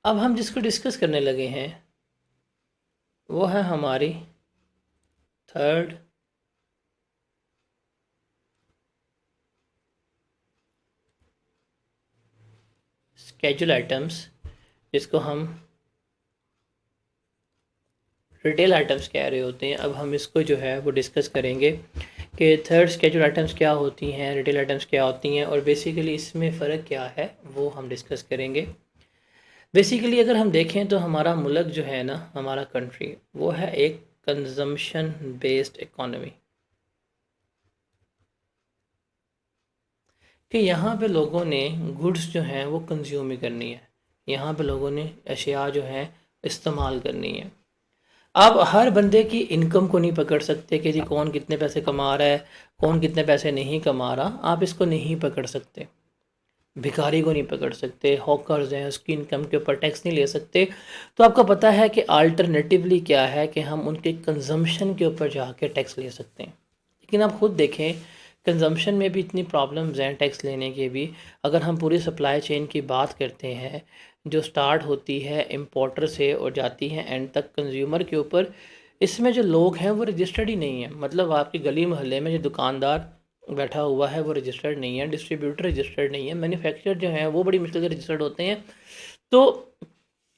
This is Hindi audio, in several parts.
अब हम जिसको डिस्कस करने लगे हैं वो है हमारी थर्ड स्केड्यूल आइटम्स, जिसको हम रिटेल आइटम्स कह रहे होते हैं। अब हम इसको जो है वो डिस्कस करेंगे कि थर्ड स्केड्यूल आइटम्स क्या होती हैं, रिटेल आइटम्स क्या होती हैं और बेसिकली इसमें फ़र्क क्या है वो हम डिस्कस करेंगे। बेसिकली अगर हम देखें तो हमारा मुल्क जो है ना, हमारा कंट्री, वो है एक कंजम्पशन बेस्ड इकोनॉमी, कि यहाँ पे लोगों ने गुड्स जो हैं वो कंज्यूम ही करनी है, यहाँ पे लोगों ने अशिया जो हैं इस्तेमाल करनी है। आप हर बंदे की इनकम को नहीं पकड़ सकते कि जी कौन कितने पैसे कमा रहा है, कौन कितने पैसे नहीं कमा रहा, आप इसको नहीं पकड़ सकते। भिखारी को नहीं पकड़ सकते, हॉकर्स हैं उसकी इनकम के ऊपर टैक्स नहीं ले सकते। तो आपको पता है कि अल्टरनेटिवली क्या है कि हम उनके कंजम्पशन के ऊपर जाके टैक्स ले सकते हैं। लेकिन आप खुद देखें, कंजम्पशन में भी इतनी प्रॉब्लम्स हैं टैक्स लेने के भी। अगर हम पूरी सप्लाई चेन की बात करते हैं, जो स्टार्ट होती है इम्पोर्टर से और जाती है एंड तक कंज्यूमर के ऊपर, इसमें जो लोग हैं वो रजिस्टर्ड ही नहीं है। मतलब आपकी गली मोहल्ले में जो दुकानदार बैठा हुआ है वो रजिस्टर्ड नहीं है, डिस्ट्रीब्यूटर रजिस्टर्ड नहीं है, मैन्युफैक्चरर जो हैं वो बड़ी मुश्किल से रजिस्टर्ड होते हैं। तो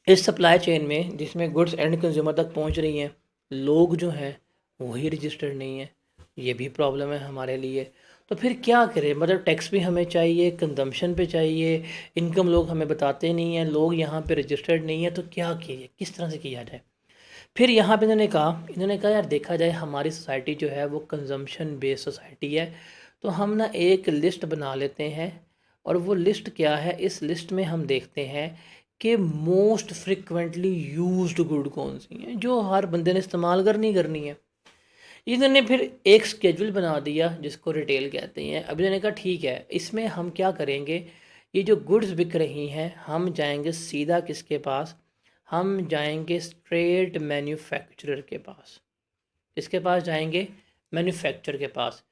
इस सप्लाई चेन में जिसमें गुड्स एंड कंज्यूमर तक पहुंच रही हैं, लोग जो हैं वही रजिस्टर्ड नहीं है। ये भी प्रॉब्लम है हमारे लिए। तो फिर क्या करें? मतलब टैक्स भी हमें चाहिए, कंजम्पशन पे चाहिए, इनकम लोग हमें बताते नहीं हैं, लोग यहाँ पे रजिस्टर्ड नहीं है, तो क्या किए, किस तरह से किया जाए? फिर यहाँ पे इन्होंने कहा यार देखा जाए हमारी सोसाइटी जो है वो कंजम्पशन बेस्ड सोसाइटी है, तो हम ना एक लिस्ट बना लेते हैं। और वो लिस्ट क्या है, इस लिस्ट में हम देखते हैं कि मोस्ट फ्रिक्वेंटली यूज्ड गुड कौन सी हैं जो हर बंदे ने इस्तेमाल करनी करनी है। इन्होंने फिर एक स्केड्यूल बना दिया जिसको रिटेल कहते हैं। अब इन्होंने कहा ठीक है, इसमें हम क्या करेंगे, ये जो गुड्स बिक रही हैं हम जाएंगे सीधा किसके पास, हम जाएंगे स्ट्रेट मैन्युफैक्चरर के पास। किसके पास जाएंगे? मैन्युफैक्चर के पास।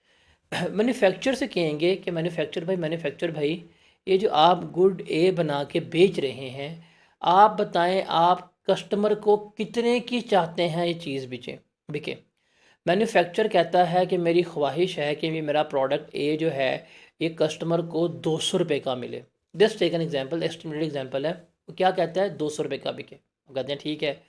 मैन्युफैक्चर से कहेंगे कि मैन्युफैक्चर भाई, ये जो आप गुड ए बना के बेच रहे हैं, आप बताएं आप कस्टमर को कितने की चाहते हैं ये चीज़ बिके बिके। मैन्युफैक्चर कहता है कि मेरी ख्वाहिश है कि ये मेरा प्रोडक्ट ए जो है ये कस्टमर को 200 रुपये का मिले। Just take an example, estimated example है। वो क्या कहता है? 200 रुपये का बिके। वो कहते हैं ठीक है।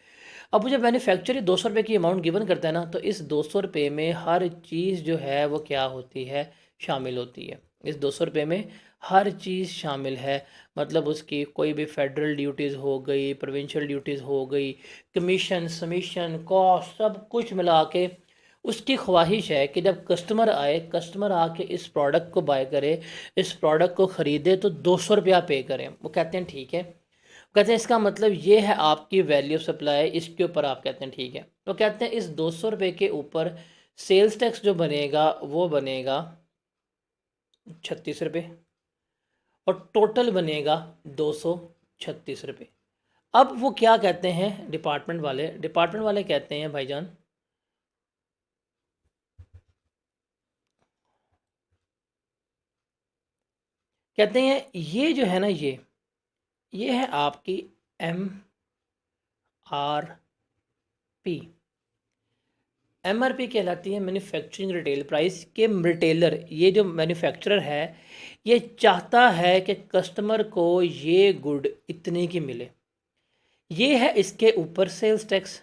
अब मुझे मैन्युफैक्चर ही 200 रुपये की अमाउंट गिवन करता है ना, तो इस 200 रुपये में हर चीज़ जो है वो क्या होती है, शामिल होती है। इस 200 रुपये में हर चीज़ शामिल है। मतलब उसकी कोई भी फेडरल ड्यूटीज़ हो गई, प्रोविंशियल ड्यूटीज़ हो गई, कमीशन समीशन कॉस्ट, सब कुछ मिला के उसकी ख्वाहिश है कि जब कस्टमर आए, कस्टमर आके इस प्रोडक्ट को बाय करे, इस प्रोडक्ट को ख़रीदे, तो 200 रुपया पे करें। वो कहते हैं ठीक है। कहते हैं इसका मतलब ये है आपकी वैल्यू सप्लाई, इसके ऊपर आप कहते हैं ठीक है। तो कहते हैं इस 200 रुपये के ऊपर सेल्स टैक्स जो बनेगा वो बनेगा 36 रुपये, और टोटल बनेगा 236 रुपये। अब वो क्या कहते हैं डिपार्टमेंट वाले कहते हैं भाईजान, कहते हैं ये जो है ना, ये है आपकी MRP। MRP कहलाती है मैन्युफैक्चरिंग रिटेल प्राइस के। रिटेलर, ये जो मैन्युफैक्चरर है, ये चाहता है कि कस्टमर को ये गुड इतने की मिले। ये है इसके ऊपर सेल्स टैक्स।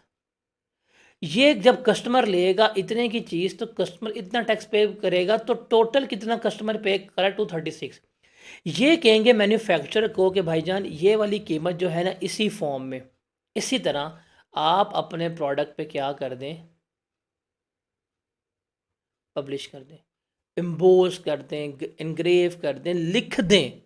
ये जब कस्टमर लेगा इतने की चीज़, तो कस्टमर इतना टैक्स पे करेगा, तो टोटल कितना कस्टमर पे करा? 236। ये कहेंगे मैन्युफैक्चरर को कि भाईजान ये वाली कीमत जो है ना, इसी फॉर्म में, इसी तरह आप अपने प्रोडक्ट पे क्या कर दें, पब्लिश कर दें, एम्बोस कर दें, इनग्रेव कर दें, लिख दें।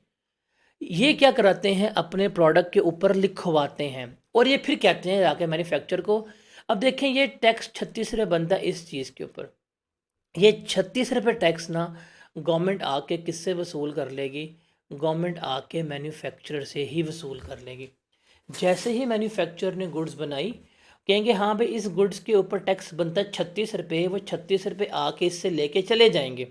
ये क्या कराते हैं, अपने प्रोडक्ट के ऊपर लिखवाते हैं। और ये फिर कहते हैं जाके मैन्युफैक्चर को। अब देखें ये टैक्स 36 रुपये बनता है इस चीज़ के ऊपर। ये 36 रुपये टैक्स ना गवर्नमेंट आके किससे वसूल कर लेगी? गवर्नमेंट आके मैन्युफैक्चरर से ही वसूल कर लेगी। जैसे ही मैन्युफैक्चरर ने गुड्स बनाई, कहेंगे हाँ भाई इस गुड्स के ऊपर टैक्स बनता है 36 रुपये, वो 36 रुपये आके इससे लेके चले जाएंगे।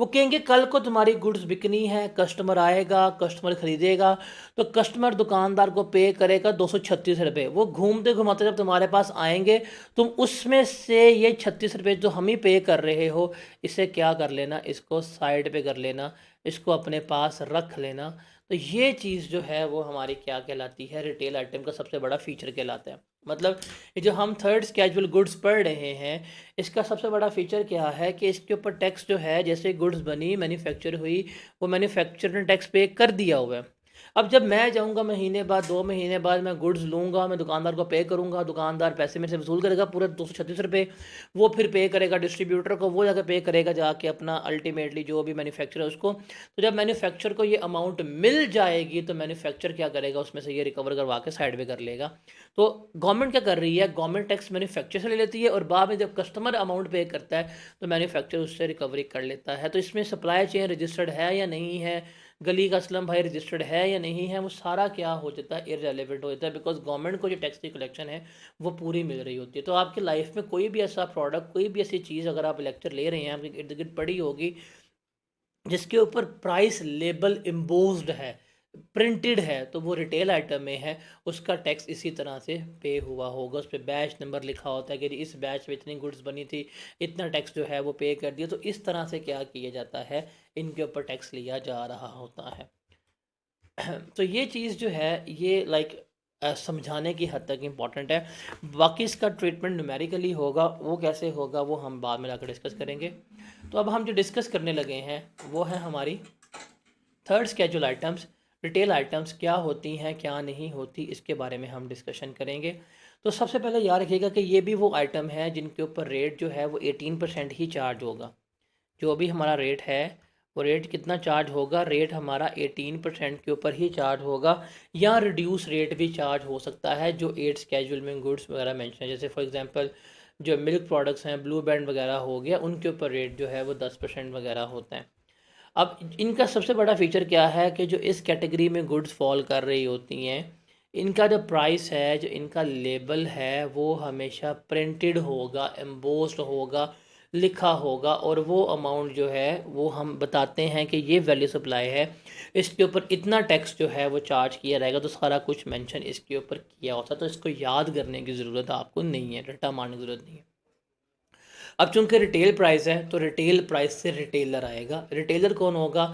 वो कहेंगे कल को तुम्हारी गुड्स बिकनी है, कस्टमर आएगा, कस्टमर खरीदेगा, तो कस्टमर दुकानदार को पे करेगा 236 रुपये। वो घूमते घुमाते जब तुम्हारे पास आएंगे, तुम उसमें से ये 36 रुपये जो हम ही पे कर रहे हो, इसे क्या कर लेना, इसको साइड पे कर लेना, इसको अपने पास रख लेना। तो ये चीज़ जो है वो हमारी क्या कहलाती है, रिटेल आइटम का सबसे बड़ा फीचर कहलाता है। मतलब ये जो हम थर्ड स्केजुअल गुड्स पढ़ रहे हैं, इसका सबसे बड़ा फीचर क्या है कि इसके ऊपर टैक्स जो है, जैसे गुड्स बनी, मैन्युफैक्चर हुई, वो मैन्युफैक्चर ने टैक्स पे कर दिया हुआ है। अब जब मैं जाऊंगा महीने बाद, 2 महीने बाद मैं गुड्स लूँगा, मैं दुकानदार को पे करूँगा, दुकानदार पैसे मेरे से वसूल करेगा पूरे 236 रुपये, वो फिर पे करेगा डिस्ट्रीब्यूटर को, वो जाकर पे करेगा जाके अपना अल्टीमेटली जो भी मैन्युफैक्चर है उसको। तो जब मैन्युफैक्चर को ये अमाउंट मिल जाएगी तो मैन्युफैक्चर क्या करेगा, उसमें से ये रिकवर करवा के साइड पे कर लेगा। तो गवर्नमेंट क्या कर रही है, गवर्नमेंट टैक्स मैन्युफैक्चर से ले लेती है और बाद में जब कस्टमर अमाउंट पे करता है तो मैन्युफैक्चर उससे रिकवरी कर लेता है। तो इसमें सप्लाई चेन रजिस्टर्ड है या नहीं है, गली का असलम भाई रजिस्टर्ड है या नहीं है, वो सारा क्या हो जाता है, इररेलेवेंट हो जाता है, बिकॉज गवर्नमेंट को जो टैक्स की कलेक्शन है वो पूरी मिल रही होती है। तो आपकी लाइफ में कोई भी ऐसा प्रोडक्ट, कोई भी ऐसी चीज़ अगर आप लेक्चर ले रहे हैं, आपके इर्द गिर्द पड़ी होगी, जिसके ऊपर प्राइस लेबल इम्बोज्ड है, प्रिंटेड है, तो वो रिटेल आइटम में है, उसका टैक्स इसी तरह से पे हुआ होगा। उस पर बैच नंबर लिखा होता है कि इस बैच में इतनी गुड्स बनी थी, इतना टैक्स जो है वो पे कर दिया। तो इस तरह से क्या किया जाता है, इनके ऊपर टैक्स लिया जा रहा होता है। तो ये चीज़ जो है ये समझाने की हद तक इम्पॉर्टेंट है। बाकी इसका ट्रीटमेंट न्यूमेरिकली होगा, वो कैसे होगा वो हम बाद में जाकर डिस्कस करेंगे। तो अब हम जो डिस्कस करने लगे हैं वो है हमारी third schedule items. Retail items क्या होती हैं, क्या नहीं होती, इसके बारे में हम डिस्कशन करेंगे। तो सबसे पहले याद रखिएगा कि ये भी वो आइटम है जिनके ऊपर रेट जो है वो 18% ही चार्ज होगा। जो भी हमारा रेट है वो रेट कितना चार्ज होगा, रेट हमारा 18% के ऊपर ही चार्ज होगा, या रिड्यूस रेट भी चार्ज हो सकता है जो 8 स्केजुअल में गुड्स वगैरह मेंशन है। जैसे फॉर एग्जांपल जो मिल्क प्रोडक्ट्स हैं, ब्लू बैंड वगैरह हो गया, उनके ऊपर रेट जो है वो 10% वगैरह होता है। अब इनका सबसे बड़ा फीचर क्या है कि जो इस कैटेगरी में गुड्स फॉल कर रही होती हैं, इनका जो प्राइस है, जो इनका लेबल है, वो हमेशा प्रिंटेड होगा, एम्बोस्ड होगा, लिखा होगा, और वो अमाउंट जो है वो हम बताते हैं कि ये वैल्यू सप्लाई है, इसके ऊपर इतना टैक्स जो है वो चार्ज किया जाएगा। तो सारा कुछ मेंशन इसके ऊपर किया होता है। तो इसको याद करने की ज़रूरत आपको नहीं है, रट्टा मारने की ज़रूरत नहीं है। अब चूंकि रिटेल प्राइस है तो रिटेल प्राइस से रिटेलर आएगा। रिटेलर कौन होगा,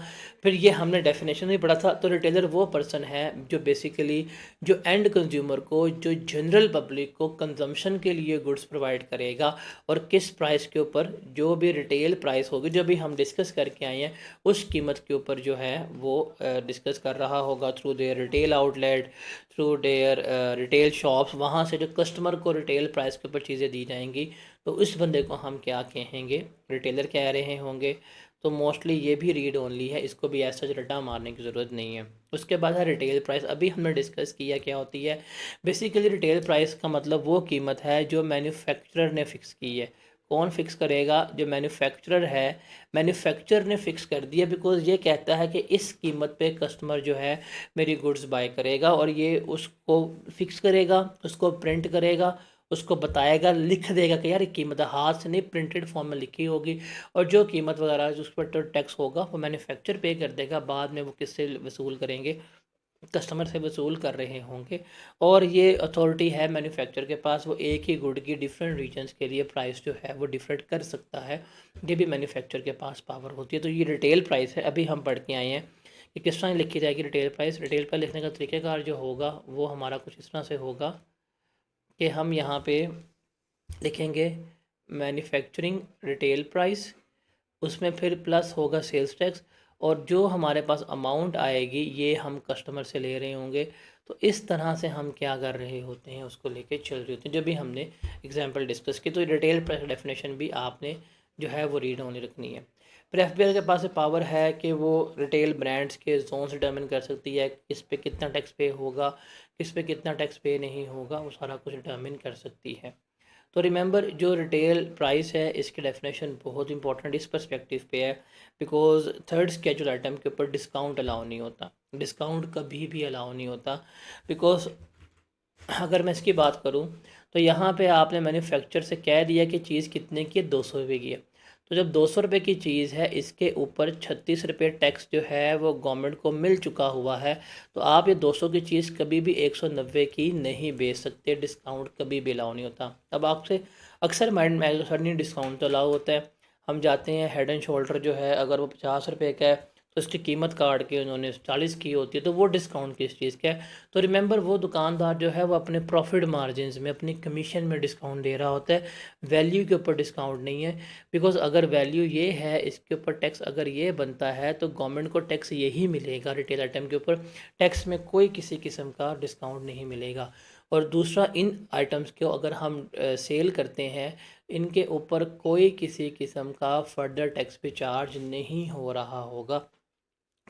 फिर ये हमने डेफिनेशन नहीं पढ़ा था। तो रिटेलर वो पर्सन है जो बेसिकली जो एंड कंज्यूमर को, जो जनरल पब्लिक को कंजम्पशन के लिए गुड्स प्रोवाइड करेगा, और किस प्राइस के ऊपर, जो भी रिटेल प्राइस होगी, जो भी हम डिस्कस करके आए हैं उस कीमत के ऊपर जो है वो डिस्कस कर रहा होगा through their retail outlet, through their retail shops. वहाँ से जो कस्टमर को रिटेल प्राइस के ऊपर चीज़ें दी जाएंगी, तो उस बंदे को हम क्या कहेंगे, रिटेलर कह रहे होंगे। तो मोस्टली ये भी रीड ओनली है, इसको भी ऐसा रट्टा मारने की ज़रूरत नहीं है। उसके बाद है रिटेल प्राइस। अभी हमने डिस्कस किया क्या होती है। बेसिकली रिटेल प्राइस का मतलब वो कीमत है जो मैन्युफैक्चरर ने फ़िक्स की है। कौन फिक्स करेगा, जो मैन्युफैक्चरर है, मैन्युफैक्चरर ने फ़िक्स कर दिया, बिकॉज़ ये कहता है कि इस कीमत पे कस्टमर जो है मेरी गुड्स बाय करेगा, और ये उसको फिक्स करेगा, उसको प्रिंट करेगा, उसको बताएगा, लिख देगा कि यार ये कीमत हाथ से नहीं, प्रिंटेड फॉर्म में लिखी होगी, और जो कीमत वगैरह उस पर तो टैक्स होगा वो मैन्युफैक्चर पे कर देगा। बाद में वो किससे वसूल करेंगे, कस्टमर से वसूल कर रहे होंगे। और ये अथॉरिटी है मैन्युफैक्चर के पास, वो एक ही गुड की डिफरेंट रीजन्स के लिए प्राइस जो है वो डिफरेंट कर सकता है। ये भी मैन्युफैक्चर के पास पावर होती है। तो ये रिटेल प्राइस है। अभी हम पढ़ के आए हैं कि किस तरह लिखी जाएगी रिटेल प्राइस। रिटेल प्राइस लिखने का तरीक़ाकार जो होगा वो हमारा कुछ इस तरह से होगा कि हम यहाँ पे लिखेंगे मैन्युफैक्चरिंग रिटेल प्राइस, उसमें फिर प्लस होगा सेल्स टैक्स, और जो हमारे पास अमाउंट आएगी ये हम कस्टमर से ले रहे होंगे। तो इस तरह से हम क्या कर रहे होते हैं, उसको लेके चल रहे होते हैं, जो भी हमने एग्जांपल डिस्कस की। तो रिटेल प्राइस डेफिनेशन भी आपने जो है वो रीड ऑनली रखनी है। फिर एफबीआई के पास पावर है कि वो रिटेल ब्रांड्स के जोन डिटर्मिन कर सकती है, किस पे कितना टैक्स पे होगा, किस पे कितना टैक्स पे नहीं होगा, वो सारा कुछ डिटर्मिन कर सकती है। तो रिमेंबर जो रिटेल प्राइस है इसकी डेफिनेशन बहुत इंपॉर्टेंट इस पर्सपेक्टिव पे है, बिकॉज थर्ड स्केजुअल आइटम के ऊपर डिस्काउंट अलाउ नहीं होता, डिस्काउंट कभी भी अलाउ नहीं होता। बिकॉज अगर मैं इसकी बात करूं तो यहाँ पे आपने मैन्युफैक्चर से कह दिया कि चीज़ कितने की है, 200 रुपये की है, तो जब 200 रुपये की चीज़ है, इसके ऊपर 36 रुपये टैक्स जो है वो गवर्नमेंट को मिल चुका हुआ है, तो आप ये 200 की चीज़ कभी भी 190 की नहीं बेच सकते, डिस्काउंट कभी भी अलाउ नहीं होता। अब आपसे अक्सर माइंड में सर नहीं डिस्काउंट तो अलाउ होता है, हम जाते हैं हेड एंड शोल्डर जो है अगर वो 50 रुपये का है तो उसकी कीमत काट के उन्होंने 40 की होती है, तो वो डिस्काउंट किस चीज़ का है? तो रिमेंबर वो दुकानदार जो है वो अपने प्रॉफिट मार्जिन में अपनी कमीशन में डिस्काउंट दे रहा होता है, वैल्यू के ऊपर डिस्काउंट नहीं है। बिकॉज अगर वैल्यू ये है, इसके ऊपर टैक्स अगर ये बनता है तो गवर्नमेंट को टैक्स यही मिलेगा, रिटेल आइटम के ऊपर टैक्स में कोई किसी किस्म का डिस्काउंट नहीं मिलेगा। और दूसरा, इन आइटम्स को अगर हम सेल करते हैं, इनके ऊपर कोई किसी किस्म का फर्दर टैक्स भी चार्ज नहीं हो रहा होगा।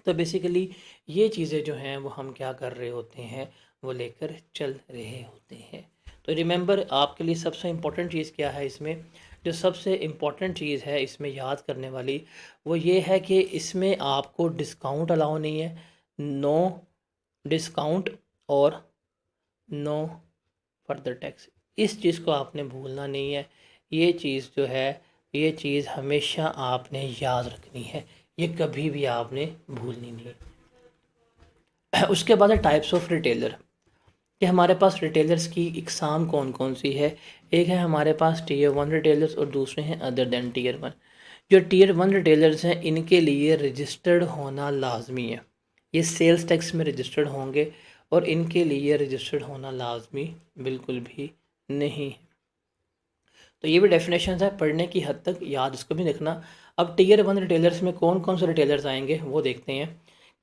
तो बेसिकली ये चीज़ें जो हैं वो हम क्या कर रहे होते हैं, वो लेकर चल रहे होते हैं। तो रिमेंबर, आपके लिए सबसे इम्पोर्टेंट चीज़ क्या है इसमें? जो सबसे इम्पोर्टेंट चीज़ है इसमें याद करने वाली, वो ये है कि इसमें आपको डिस्काउंट अलाउ नहीं है, नो डिस्काउंट और नो फर्दर टैक्स। इस चीज़ को आपने भूलना नहीं है। ये चीज़ जो है, ये चीज़ हमेशा आपने याद रखनी है, ये कभी भी आपने भूलनी नहीं है। उसके बाद है टाइप्स ऑफ रिटेलर, कि हमारे पास रिटेलर्स की इकसाम कौन कौन सी है। एक है हमारे पास टीयर 1 रिटेलर्स और दूसरे हैं अदर देन टीयर 1। जो टीयर 1 रिटेलर्स हैं, इनके लिए रजिस्टर्ड होना लाजमी है, ये सेल्स टैक्स में रजिस्टर्ड होंगे और इनके लिए रजिस्टर्ड होना लाजमी बिल्कुल भी नहीं है। तो ये भी डेफिनेशन है, पढ़ने की हद तक याद इसको भी रखना। अब टीयर 1 रिटेलर्स में कौन कौन से रिटेलर्स आएंगे वो देखते हैं।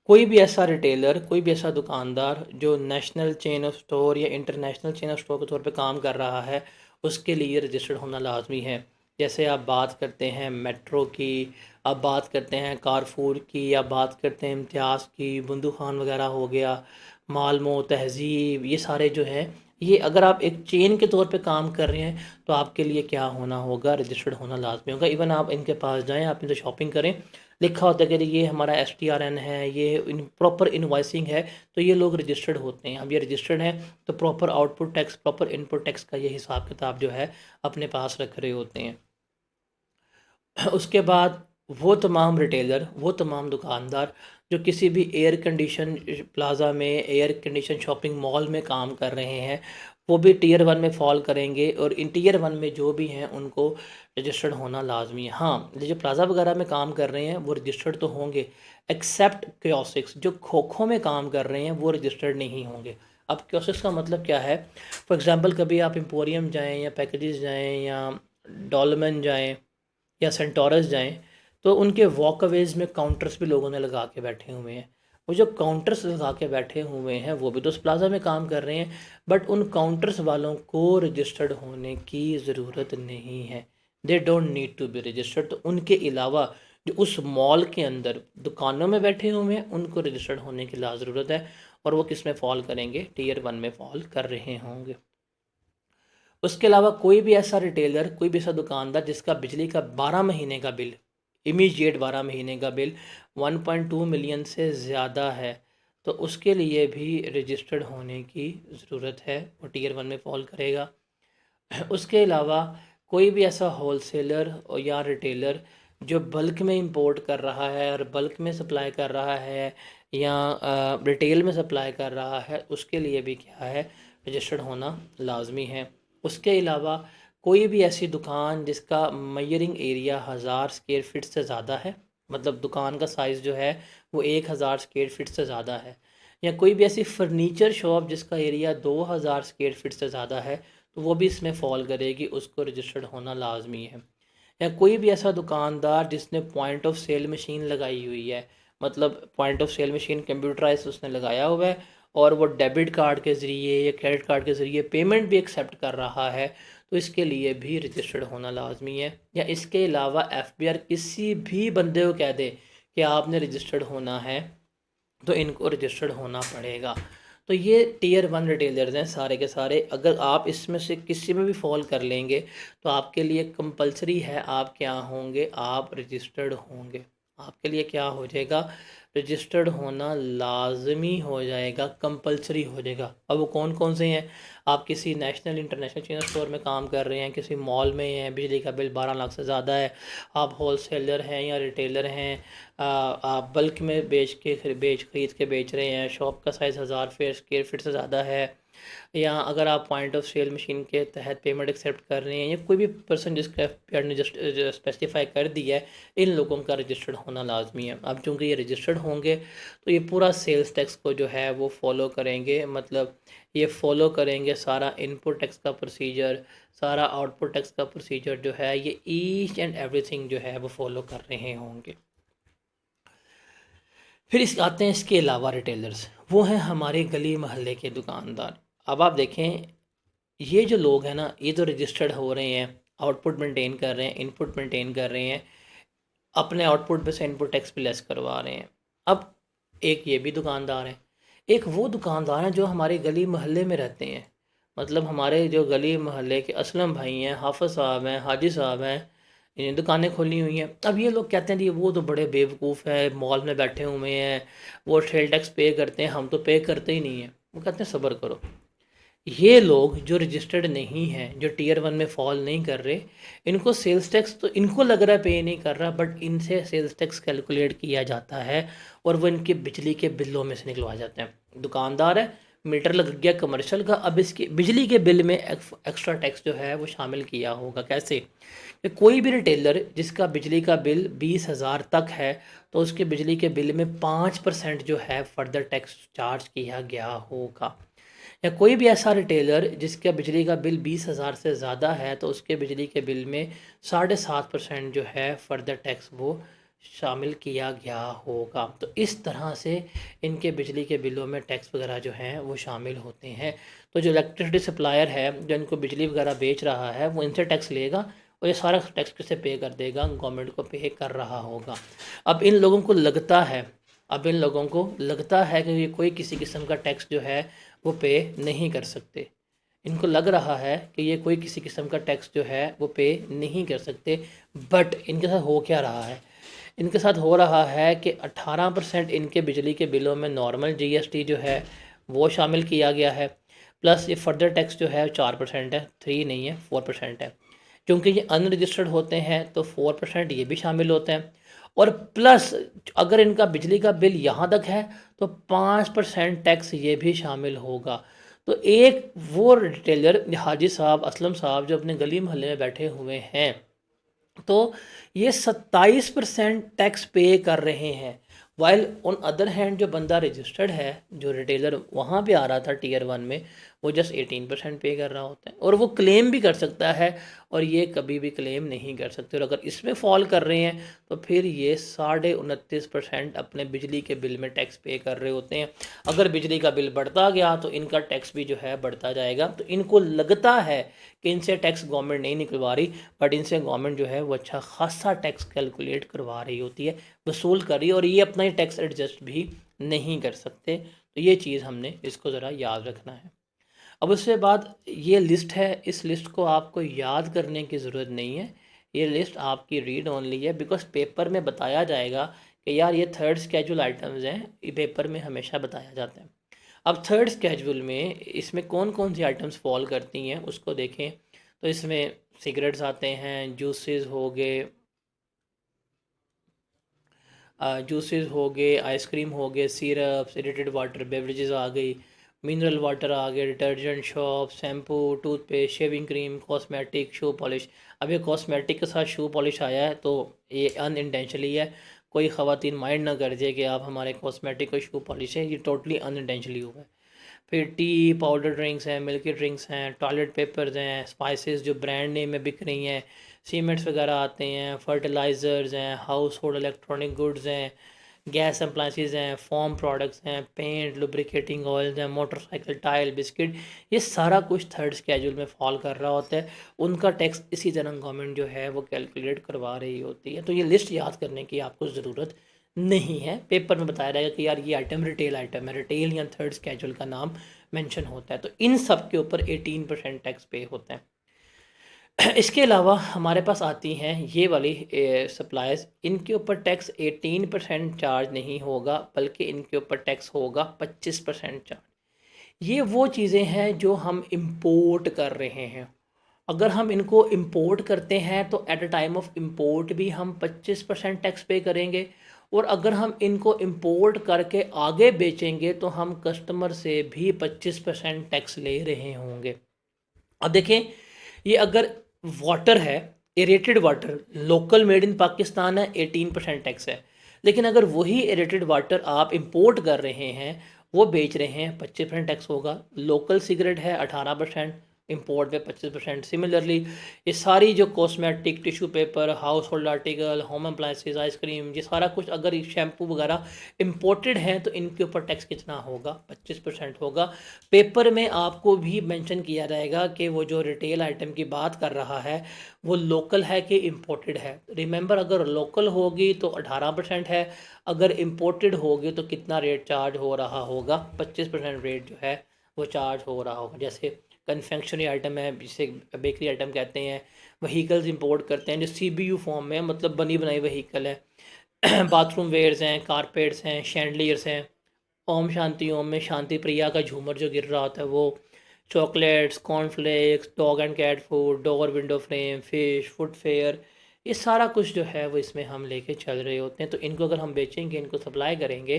कोई भी ऐसा रिटेलर, कोई भी ऐसा दुकानदार जो नेशनल चेन ऑफ स्टोर या इंटरनेशनल चेन ऑफ स्टोर के तौर पे काम कर रहा है, उसके लिए रजिस्टर्ड होना लाजमी है। जैसे आप बात करते हैं मेट्रो की, आप बात करते हैं कारफूर की, या बात करते हैं इम्तियाज़ की, बंदू खान वगैरह हो गया, मालमो, तहज़ीब, ये सारे जो हैं, ये अगर आप एक चेन के तौर पे काम कर रहे हैं तो आपके लिए क्या होना होगा, रजिस्टर्ड होना लाजमी होगा। इवन आप इनके पास जाएं, आप इनसे शॉपिंग करें, लिखा होता है कि ये हमारा STRN है, ये प्रॉपर इनवॉइसिंग है, तो ये लोग रजिस्टर्ड होते हैं। अब ये रजिस्टर्ड हैं तो proper output tax, proper input tax का ये हिसाब किताब जो है अपने पास रख रहे होते हैं। उसके बाद वो तमाम रिटेलर, वो तमाम दुकानदार जो किसी भी एयर कंडीशन प्लाज़ा में, एयर कंडीशन शॉपिंग मॉल में काम कर रहे हैं, वो भी टीयर 1 में फॉल करेंगे। और इन टीयर 1 में जो भी हैं उनको रजिस्टर्ड होना लाजमी है। हाँ, जो प्लाज़ा वगैरह में काम कर रहे हैं वो रजिस्टर्ड तो होंगे, एक्सेप्ट कियोस्क्स, जो खोखों में काम कर रहे हैं वो रजिस्टर्ड नहीं होंगे। अब कियोस्क्स का मतलब क्या है? फॉर एग्ज़ाम्पल, कभी आप एम्पोरियम जाएँ या पैकेजेस जाएँ या डॉलमेन जाएँ या सेंटोरस जाएँ, तो उनके वॉकअवेज़ में काउंटर्स भी लोगों ने लगा के बैठे हुए हैं। वो जो काउंटर्स लगा के बैठे हुए हैं वो भी तो उस प्लाज़ा में काम कर रहे हैं, बट उन काउंटर्स वालों को रजिस्टर्ड होने की ज़रूरत नहीं है। They don't need to be registered. तो उनके अलावा जो उस मॉल के अंदर दुकानों में बैठे हुए हैं उनको रजिस्टर्ड होने की ज़रूरत है, और वो किस में फ़ॉल करेंगे? टीयर 1 में फ़ॉल कर रहे होंगे। उसके अलावा कोई भी ऐसा रिटेलर, कोई भी ऐसा दुकानदार जिसका बिजली का 12 महीने का बिल, इमीडिएट 12 महीने का बिल 1.2 मिलियन से ज़्यादा है, तो उसके लिए भी रजिस्टर्ड होने की ज़रूरत है, वो टीयर 1 में फॉल करेगा। उसके अलावा कोई भी ऐसा होलसेलर या रिटेलर जो बल्क में इंपोर्ट कर रहा है और बल्क में सप्लाई कर रहा है, या रिटेल में सप्लाई कर रहा है, उसके लिए भी क्या है, रजिस्टर्ड होना लाजमी है। उसके अलावा कोई भी ऐसी दुकान जिसका मयरिंग एरिया 1000 स्क्वायर फीट से ज़्यादा है, मतलब दुकान का साइज़ जो है वो 1000 स्क्वायर फीट से ज़्यादा है, या कोई भी ऐसी फर्नीचर शॉप जिसका एरिया 2000 स्क्वायर फीट से ज़्यादा है, तो वो भी इसमें फ़ॉल करेगी, उसको रजिस्टर्ड होना लाजमी है। या कोई भी ऐसा दुकानदार जिसने पॉइंट ऑफ सेल मशीन लगाई हुई है, मतलब point of sale machine computerise उसने लगाया हुआ है, और वो डेबिट कार्ड के ज़रिए या क्रेडिट कार्ड के ज़रिए पेमेंट भी एक्सेप्ट कर रहा है, तो इसके लिए भी रजिस्टर्ड होना लाजमी है। या इसके अलावा FBR किसी भी बंदे को कह दे कि आपने रजिस्टर्ड होना है, तो इनको रजिस्टर्ड होना पड़ेगा। तो ये टीयर 1 रिटेलर्स हैं सारे के सारे। अगर आप इसमें से किसी में भी फॉल कर लेंगे तो आपके लिए कंपलसरी है, आप क्या होंगे, आप रजिस्टर्ड होंगे। आपके लिए क्या हो जाएगा, रजिस्टर्ड होना लाजमी हो जाएगा, कंपलसरी हो जाएगा। अब वो कौन कौन से हैं? आप किसी नेशनल इंटरनेशनल चेन स्टोर में काम कर रहे हैं, किसी मॉल में हैं, बिजली का बिल 12 लाख से ज़्यादा है, आप होलसेलर हैं या रिटेलर हैं, आप बल्क में बेच खरीद के बेच रहे हैं, शॉप का साइज़ 1000 स्क्वायर फीट से ज़्यादा है, या अगर आप पॉइंट ऑफ सेल मशीन के तहत पेमेंट एक्सेप्ट कर रहे हैं, या कोई भी पर्सन जिसका पेड ने जस्ट स्पेसिफाई कर दिया है, इन लोगों का रजिस्टर्ड होना लाजमी है। अब चूँकि ये रजिस्टर्ड होंगे तो ये पूरा सेल्स टैक्स को जो है वो फॉलो करेंगे, मतलब ये फॉलो करेंगे सारा इनपुट टैक्स का प्रोसीजर, सारा आउटपुट टैक्स का प्रोसीजर जो है, ये ईच एंड एवरीथिंग जो है वो फॉलो कर रहे होंगे। फिर इस आते हैं इसके अलावा रिटेलर्स, वो हैं हमारे गली मोहल्ले के दुकानदार। अब आप देखें, ये जो लोग हैं ना, ये तो रजिस्टर्ड हो रहे हैं, आउटपुट मेंटेन कर रहे हैं, इनपुट मेंटेन कर रहे हैं, अपने आउटपुट पे से इनपुट टैक्स भी लेस करवा रहे हैं। अब एक ये भी दुकानदार हैं, एक वो दुकानदार हैं जो हमारे गली मोहल्ले में रहते हैं, मतलब हमारे जो गली मोहल्ले के असलम भाई हैं, हाफिज़ साहब हैं, हाजी साहब हैं, इन्हें दुकानें खोली हुई हैं। अब ये लोग कहते हैं जी वो तो बड़े बेवकूफ़ हैं, मॉल में बैठे हुए हैं, वो सेल टैक्स पे करते हैं, हम तो पे करते ही नहीं हैं। वो कहते हैं सब्र करो, ये लोग जो रजिस्टर्ड नहीं हैं, जो टीयर 1 में फॉल नहीं कर रहे, इनको सेल्स टैक्स तो इनको लग रहा है पे नहीं कर रहा, बट इनसे सेल्स टैक्स कैलकुलेट किया जाता है और वो इनके बिजली के बिलों में से निकलवा जाते हैं। दुकानदार है, मीटर लग गया कमर्शियल का, अब इसके बिजली के बिल में एक्स्ट्रा टैक्स जो है वो शामिल किया होगा। कैसे? कि कोई भी रिटेलर जिसका बिजली का बिल 20,000 तक है, तो उसके बिजली के बिल में 5% जो है फर्दर टैक्स चार्ज किया गया होगा। या कोई भी ऐसा रिटेलर जिसका बिजली का बिल 20,000 से ज़्यादा है, तो उसके बिजली के बिल में 7.5% जो है फर्दर टैक्स वो शामिल किया गया होगा। तो इस तरह से इनके बिजली के बिलों में टैक्स वगैरह जो हैं वो शामिल होते हैं। तो जो इलेक्ट्रिसिटी सप्लायर है जो इनको बिजली वगैरह बेच रहा है, वो इनसे टैक्स लेगा और ये सारा टैक्स किसे पे कर देगा? गवर्नमेंट को पे कर रहा होगा। अब इन लोगों को लगता है अब इन लोगों को लगता है कि ये कोई किसी किस्म का टैक्स जो है वो पे नहीं कर सकते। इनको लग रहा है कि ये कोई किसी किस्म का टैक्स जो है वो पे नहीं कर सकते, बट इनके साथ हो क्या रहा है? इनके साथ हो रहा है कि 18% इनके बिजली के बिलों में नॉर्मल जीएसटी जो है वो शामिल किया गया है, प्लस ये फर्दर टैक्स जो है 4% है, 3 नहीं है 4% है। क्योंकि ये अनरजिस्टर्ड होते हैं तो 4% ये भी शामिल होते हैं, और प्लस अगर इनका बिजली का बिल यहाँ तक है तो 5% टैक्स ये भी शामिल होगा। तो एक वो रिटेलर हाजी साहब, असलम साहब जो अपने गली मोहल्ले में बैठे हुए हैं, तो ये 27% टैक्स पे कर रहे हैं। वाइल ऑन अदर हैंड जो बंदा रजिस्टर्ड है, जो रिटेलर वहाँ पे आ रहा था टीयर 1 में, वो जस्ट 18% पे कर रहा होता है, और वो क्लेम भी कर सकता है, और ये कभी भी क्लेम नहीं कर सकते। और अगर इसमें फॉल कर रहे हैं तो फिर ये 29.5% अपने बिजली के बिल में टैक्स पे कर रहे होते हैं। अगर बिजली का बिल बढ़ता गया तो इनका टैक्स भी जो है बढ़ता जाएगा। तो इनको लगता है कि इनसे टैक्स गवर्नमेंट नहीं निकलवा रही, बट इनसे गवर्नमेंट जो है वो अच्छा खासा टैक्स कैलकुलेट करवा रही होती है, वसूल कर रही है, और ये अपना ही टैक्स एडजस्ट भी नहीं कर सकते। तो ये चीज़ हमने इसको ज़रा याद रखना है। अब उसके बाद ये लिस्ट है, इस लिस्ट को आपको याद करने की ज़रूरत नहीं है, ये लिस्ट आपकी रीड ओनली है, बिकॉज पेपर में बताया जाएगा कि यार ये थर्ड स्केड्यूल आइटम्स हैं, ये पेपर में हमेशा बताया जाता है। अब थर्ड स्केड्यूल में इसमें कौन कौन सी आइटम्स फॉल करती हैं उसको देखें। तो इसमें सिगरेट्स आते हैं, जूसेस हो गए, आइसक्रीम हो गए, सिरप्स, एडिटेड वाटर बेवरेजेस आ गई, मिनरल वाटर आ गए, detergent, shop, shampoo, toothpaste, shaving cream, cosmetic, shoe polish. अब ये कॉस्मेटिक के साथ शू पॉलिश आया है तो ये अनइंटेंशनली है, कोई ख़वातीन माइंड ना कर जाए कि आप हमारे कॉस्मेटिक और शू पॉलिश है, ये टोटली अनइंटेंशनली हुआ है। फिर टी, पाउडर ड्रिंक्स हैं, मिल्की ड्रिंक्स हैं, टॉयलेट पेपर्स हैं, स्पाइसेस जो ब्रांड नेम में बिक रही हैं, सीमेंट्स वगैरह आते हैं, फर्टिलाइज़र्स हैं, हाउस होल्ड इलेक्ट्रॉनिक गुड्स हैं, गैस अप्लाइंसेस हैं, फॉर्म प्रोडक्ट्स हैं, पेंट, लुब्रिकेटिंग ऑयल्स हैं, मोटरसाइकिल टायर, बिस्किट, ये सारा कुछ थर्ड स्केड्यूल में फॉल कर रहा होता है। उनका टैक्स इसी तरह गवर्नमेंट जो है वो कैलकुलेट करवा रही होती है। तो ये लिस्ट याद करने की आपको ज़रूरत नहीं है, पेपर में बताया जाएगा कि यार ये आइटम रिटेल आइटम है, रिटेल या थर्ड स्केड्यूल का नाम मेंशन होता है। तो इन सब के ऊपर 18% टैक्स पे होता है। इसके अलावा हमारे पास आती हैं ये वाली सप्लायर्स, इनके ऊपर टैक्स 18% चार्ज नहीं होगा, बल्कि इनके ऊपर टैक्स होगा 25% चार्ज। ये वो चीज़ें हैं जो हम इंपोर्ट कर रहे हैं। अगर हम इनको इंपोर्ट करते हैं तो at a time of import भी हम 25% टैक्स पे करेंगे, और अगर हम इनको इंपोर्ट करके आगे बेचेंगे तो हम कस्टमर से भी 25% टैक्स ले रहे होंगे। अब देखें, ये अगर वाटर है, aerated water local made in Pakistan है, 18% टैक्स है। लेकिन अगर वही एरेटेड वाटर आप इंपोर्ट कर रहे हैं, वो बेच रहे हैं, 25% टैक्स होगा। लोकल सिगरेट है 18%, इंपोर्ट पे 25%। सिमिलरली ये सारी जो cosmetic, tissue paper, house hold article, home appliances, ice cream, ये सारा कुछ अगर ये शैम्पू वगैरह इंपोर्टेड हैं तो इनके ऊपर टैक्स कितना होगा? 25% होगा। पेपर में आपको भी मेंशन किया जाएगा कि वो जो रिटेल आइटम की बात कर रहा है वो लोकल है कि इम्पोर्टेड है। रिमेंबर, अगर लोकल होगी तो 18% है, अगर इम्पोर्टेड होगी तो कितना रेट चार्ज हो रहा होगा? 25% रेट जो है वो चार्ज हो रहा होगा। जैसे कन्फेक्शनरी आइटम है, जिसे बेकरी आइटम कहते हैं। व्हीकल्स इंपोर्ट करते हैं जो सीबीयू फॉर्म में, मतलब बनी बनाई व्हीकल है। बाथरूम वेयर्स हैं, कारपेट्स हैं, शैंडलियर्स हैं। ओम शांति ओम में शांति प्रिया का झूमर जो गिर रहा होता है वो, chocolates, cornflakes, dog and cat food, door window frame, fish, footwear, ये सारा कुछ जो है वो इसमें हम लेके चल रहे होते हैं। तो इनको अगर हम बेचेंगे, इनको सप्लाई करेंगे,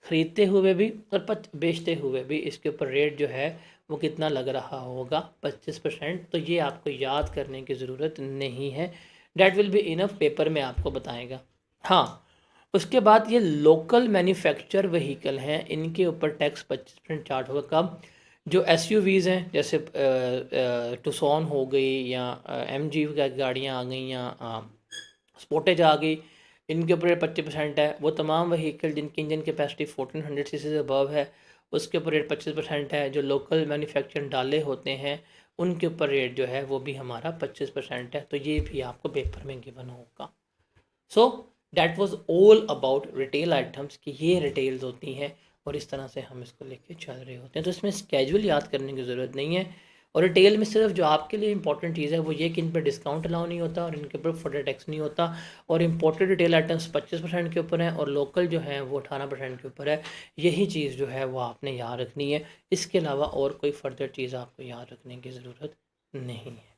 ख़रीदते हुए भी और बेचते हुए भी, इसके ऊपर रेट जो है वो कितना लग रहा होगा? 25%। तो ये आपको याद करने की ज़रूरत नहीं है, that will be enough, paper में आपको बताएगा। हाँ, उसके बाद ये लोकल मैन्युफैक्चर व्हीकल हैं, इनके ऊपर टैक्स 25% चार्ज होगा। कब? जो एसयूवीज़ हैं, जैसे टुसॉन हो गई, या एमजी की गाड़ियाँ आ गई, या स्पोर्टेज आ गई, इनके ऊपर 25% है। वो तमाम व्हीकल जिनकी इंजन कैपेसिटी 1400 सीसी से अबव है, उसके ऊपर रेट 25% है। जो लोकल मैन्युफैक्चर डाले होते हैं उनके ऊपर रेट जो है वो भी हमारा 25% है। तो ये भी आपको पेपर में गिवन होगा। So that was all about retail items, कि ये रिटेल्स होती हैं और इस तरह से हम इसको लेके चल रहे होते हैं। तो इसमें स्केजुअल याद करने की ज़रूरत नहीं है। और रिटेल में सिर्फ जो आपके लिए इंपॉर्टेंट चीज़ है वो ये कि इन पर डिस्काउंट अलाउ नहीं होता और इनके ऊपर फर्दर टैक्स नहीं होता, और इम्पोर्टेड रिटेल आइटम्स 25% के ऊपर हैं और लोकल जो है वो 18% के ऊपर है। यही चीज़ जो है वो आपने याद रखनी है। इसके अलावा और कोई फर्दर चीज़ आपको याद रखने की ज़रूरत नहीं है।